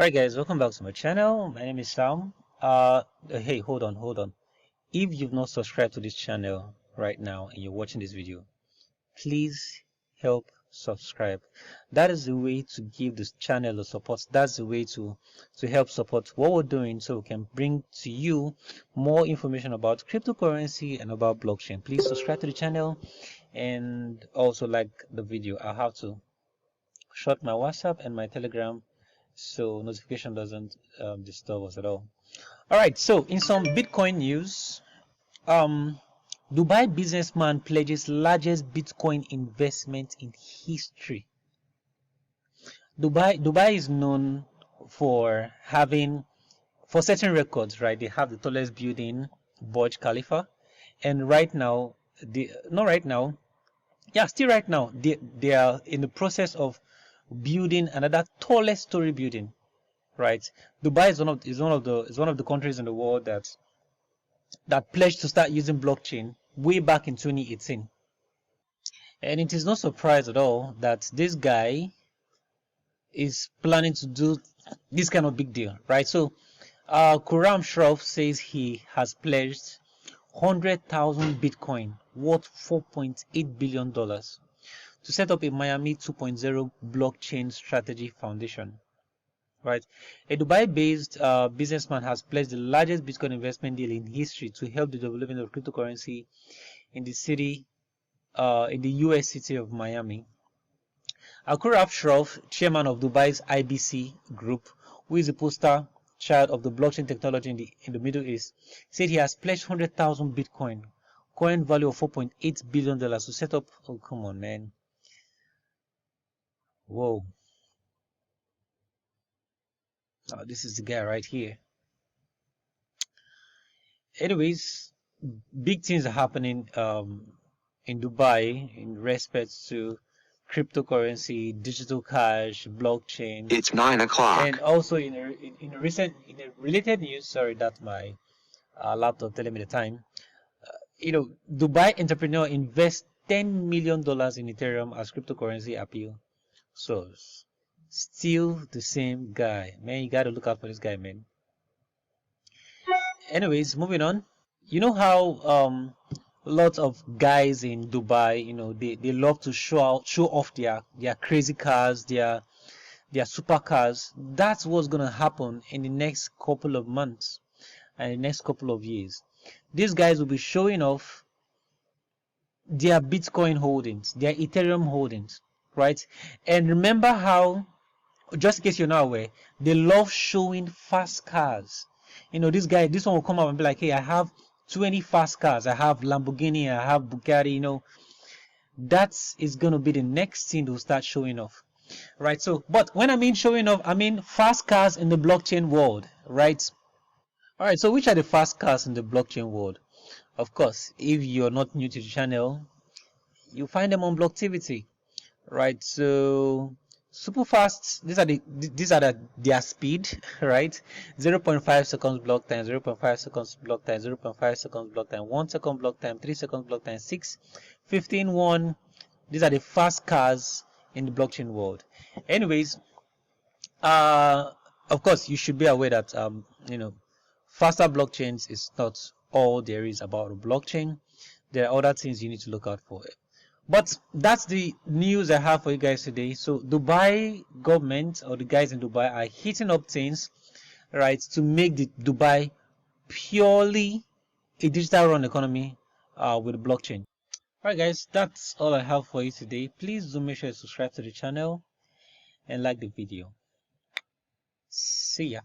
Alright guys, welcome back to my channel. My name is Sam. Hey, hold on. If you've not subscribed to this channel right now and you're watching this video, please help subscribe. That is the way to give this channel the support. That's the way to help support what we're doing, so we can bring to you more information about cryptocurrency and about blockchain. Please subscribe to the channel and also like the video. I have to shut my WhatsApp and my Telegram so notification doesn't disturb us at all. All right, so in some Bitcoin news, um Dubai businessman pledges largest Bitcoin investment in history. Dubai is known for having, for certain records, right? They have the tallest building, Burj Khalifa, and right now, not right now, yeah, still right now, they are in the process of building another tallest story building. Right, Dubai is one of the countries in the world that pledged to start using blockchain way back in 2018, and it is no surprise at all that this guy is planning to do this kind of big deal, right? So, Kuram Shroff says he has pledged 100,000 Bitcoin worth $4.8 billion to set up a Miami 2.0 blockchain strategy foundation. Right, a Dubai-based businessman has pledged the largest Bitcoin investment deal in history to help the development of cryptocurrency in the U.S. city of Miami. Akuraf Shroff, chairman of Dubai's IBC group, who is a poster child of the blockchain technology in the Middle East, said he has pledged 100,000 Bitcoin, coin value of $4.8 billion, to set up. Oh, come on, man! Whoa! This is the guy right here. Anyways, big things are happening in Dubai in respect to cryptocurrency, digital cash, blockchain. It's 9 o'clock. And also in a related news, sorry, that my laptop telling me the time. Dubai entrepreneur invests $10 million in Ethereum as cryptocurrency appeal. So still the same guy, man. You gotta look out for this guy, man. Anyways, moving on. You know how lots of guys in Dubai, they love to show off their crazy cars, their supercars. That's what's gonna happen in the next couple of months and the next couple of years. These guys will be showing off their Bitcoin holdings, their Ethereum holdings, right? And remember how, just in case you're not aware, they love showing fast cars. This one will come up and be like, hey, I have 20 fast cars. I have Lamborghini, I have Bugatti. That is going to be the next thing they'll start showing off. Right. So, but when I mean showing off, I mean fast cars in the blockchain world. Right. All right. So, which are the fast cars in the blockchain world? Of course, if you're not new to the channel, you find them on Blocktivity. Right. So, super fast, their speed, right? 0.5 seconds block time, 0.5 seconds block time, 0.5 seconds block time, 1 second block time, 3 seconds block time, 6, 15, 1. These are the fast cars in the blockchain world. Anyways, of course, you should be aware that faster blockchains is not all there is about a blockchain. There are other things you need to look out for. But that's the news I have for you guys today. So Dubai government, or the guys in Dubai, are heating up things, right, to make the Dubai purely a digital run economy with blockchain. Alright guys, that's all I have for you today. Please do make sure to subscribe to the channel and like the video. See ya.